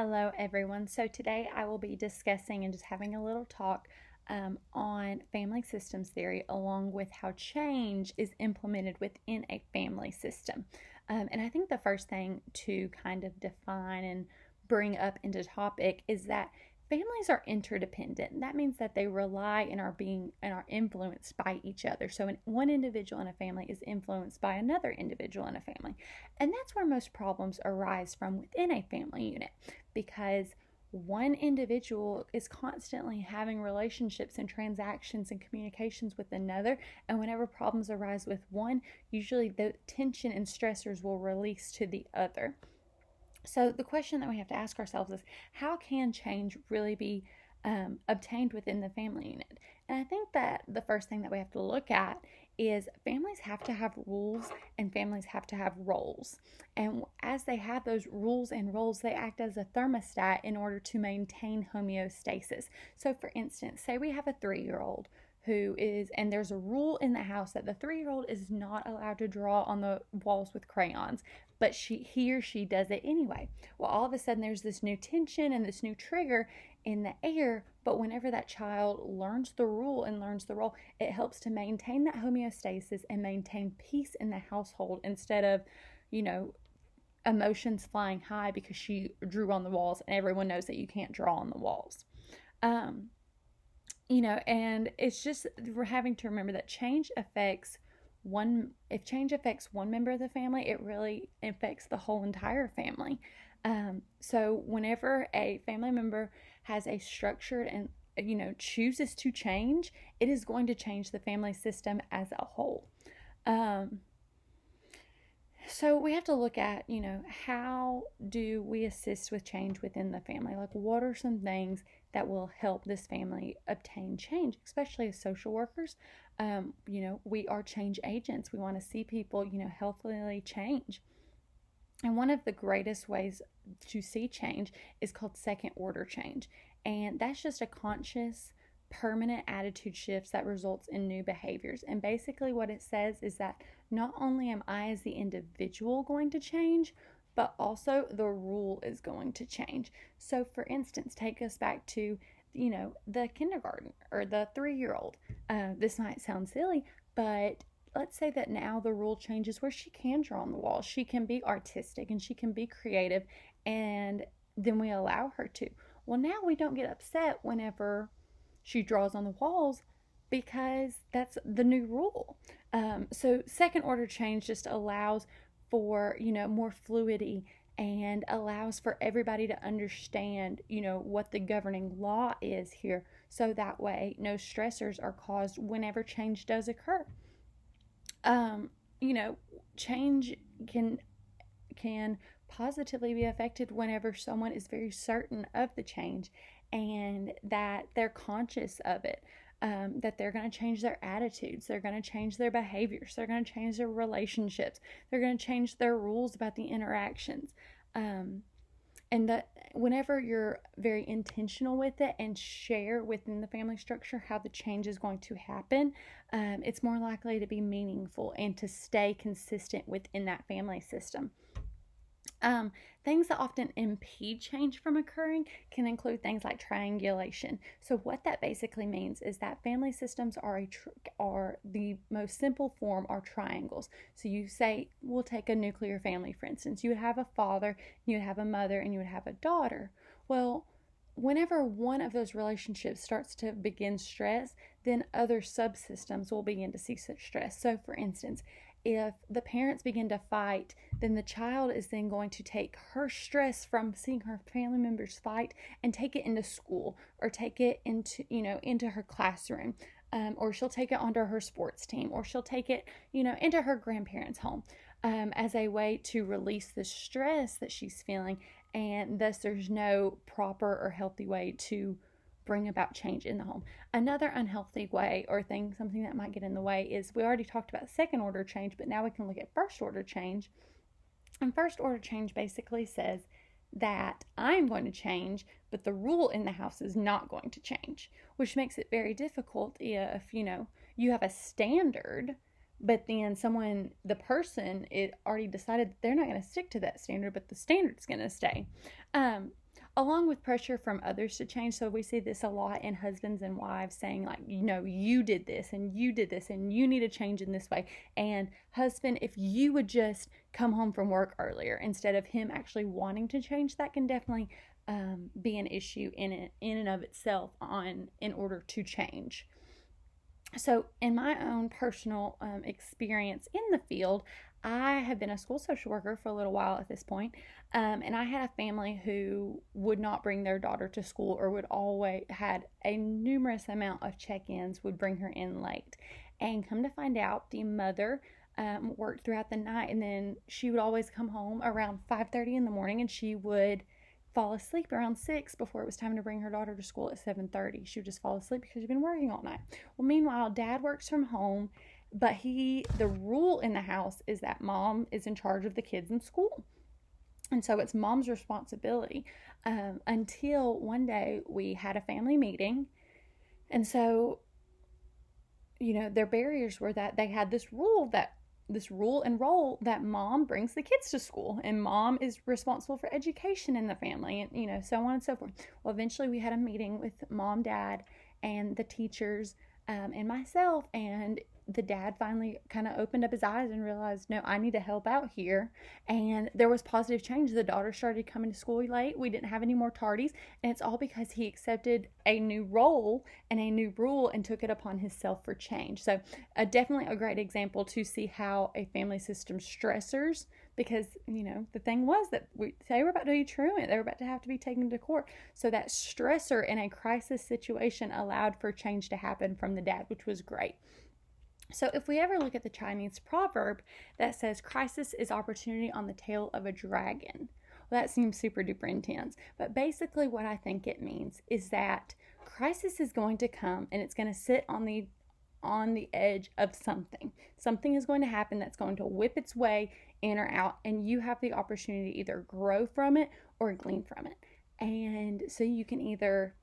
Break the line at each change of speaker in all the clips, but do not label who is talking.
Hello, everyone. So, today I will be discussing and just having a little talk on family systems theory, along with how change is implemented within a family system. And I think the first thing to kind of define and bring up into topic is that families are interdependent. That means that they rely and are influenced by each other. So, one individual in a family is influenced by another individual in a family. And that's where most problems arise from within a family unit because one individual is constantly having relationships and transactions and communications with another, and whenever problems arise with one, usually the tension and stressors will release to the other. So the question that we have to ask ourselves is, how can change really be obtained within the family unit? And I think that the first thing that we have to look at is families have to have rules and families have to have roles. And as they have those rules and roles, they act as a thermostat in order to maintain homeostasis. So, for instance, say we have a 3-year-old and there's a rule in the house that the 3-year-old is not allowed to draw on the walls with crayons, but he or she does it anyway. Well, all of a sudden there's this new tension and this new trigger in the air, but whenever that child learns the rule and learns the role, it helps to maintain that homeostasis and maintain peace in the household instead of, you know, emotions flying high because she drew on the walls and everyone knows that you can't draw on the walls. And it's just we're having to remember that if change affects one member of the family, it really affects the whole entire family. So whenever a family member has a structured and chooses to change, it is going to change the family system as a whole. So we have to look at, how do we assist with change within the family? Like, what are some things that will help this family obtain change, especially as social workers? We are change agents. We want to see people, healthily change. And one of the greatest ways to see change is called second order change. And that's just a conscious, permanent attitude shifts that results in new behaviors. And basically what it says is that not only am I as the individual going to change, but also the rule is going to change. So for instance, take us back to the kindergarten or the 3-year-old. This might sound silly, but let's say that now the rule changes where she can draw on the wall. She can be artistic and she can be creative, and then we allow her to. Well, now we don't get upset whenever she draws on the walls because that's the new rule. So second order change just allows for, more fluidity and allows for everybody to understand, what the governing law is here. So that way no stressors are caused whenever change does occur. Um, Change can positively be affected whenever someone is very certain of the change and that they're conscious of it, that they're going to change their attitudes, they're going to change their behaviors, they're going to change their relationships, they're going to change their rules about the interactions. And that whenever you're very intentional with it and share within the family structure how the change is going to happen, it's more likely to be meaningful and to stay consistent within that family system. Things that often impede change from occurring can include things like triangulation. So what that basically means is that family systems are the most simple form are triangles. So you say, we'll take a nuclear family, for instance. You would have a father, you would have a mother, and you would have a daughter. Well, whenever one of those relationships starts to begin stress, then other subsystems will begin to see such stress. So for instance, if the parents begin to fight, then the child is then going to take her stress from seeing her family members fight and take it into school or take it into her classroom. Or she'll take it onto her sports team, or she'll take it, into her grandparents' home as a way to release the stress that she's feeling. And thus there's no proper or healthy way to bring about change in the home. Another unhealthy way or something that might get in the way is, we already talked about second order change, but now we can look at first order change. And first order change basically says that I'm going to change, but the rule in the house is not going to change, which makes it very difficult if, you have a standard, but then the it already decided that they're not going to stick to that standard, but the standard's going to stay. along with pressure from others to change. So we see this a lot in husbands and wives saying, like, you did this and you did this and you need to change in this way. And husband, if you would just come home from work earlier, instead of him actually wanting to change, that can definitely be an issue in and of itself in order to change. So, in my own personal experience in the field, I have been a school social worker for a little while at this point, and I had a family who would not bring their daughter to school, or would always had a numerous amount of check-ins, would bring her in late, and come to find out, the mother worked throughout the night, and then she would always come home around 5:30 in the morning, and she would fall asleep around 6 before it was time to bring her daughter to school at 7:30. She would just fall asleep because she'd been working all night. Well, meanwhile, dad works from home, but the rule in the house is that mom is in charge of the kids in school. And so it's mom's responsibility, until one day we had a family meeting. And so, their barriers were that they had this rule and role that mom brings the kids to school, and mom is responsible for education in the family, and so on and so forth. Well, eventually we had a meeting with mom, dad, and the teachers, and myself, and the dad finally kind of opened up his eyes and realized, no, I need to help out here. And there was positive change. The daughter started coming to school late. We didn't have any more tardies. And it's all because he accepted a new role and a new rule and took it upon himself for change. So definitely a great example to see how a family system stressors, because, the thing was that they were about to be truant. They were about to have to be taken to court. So that stressor in a crisis situation allowed for change to happen from the dad, which was great. So if we ever look at the Chinese proverb that says crisis is opportunity on the tail of a dragon, well, that seems super duper intense. But basically what I think it means is that crisis is going to come, and it's going to sit on the edge of something. Something is going to happen that's going to whip its way in or out, and you have the opportunity to either grow from it or glean from it. And so you can either,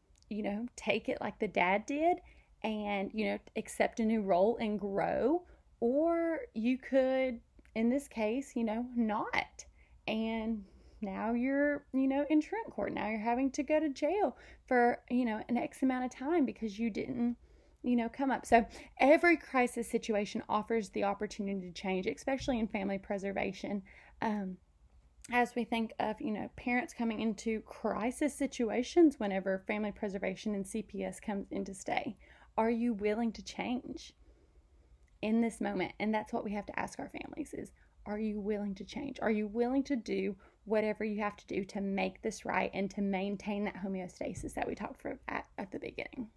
take it like the dad did and, accept a new role and grow, or you could, in this case, not. And now you're, in truant court. Now you're having to go to jail for, an X amount of time because you didn't, come up. So every crisis situation offers the opportunity to change, especially in family preservation. As we think of, parents coming into crisis situations whenever family preservation and CPS comes into stay. Are you willing to change in this moment? And that's what we have to ask our families is, are you willing to change? Are you willing to do whatever you have to do to make this right and to maintain that homeostasis that we talked about at the beginning?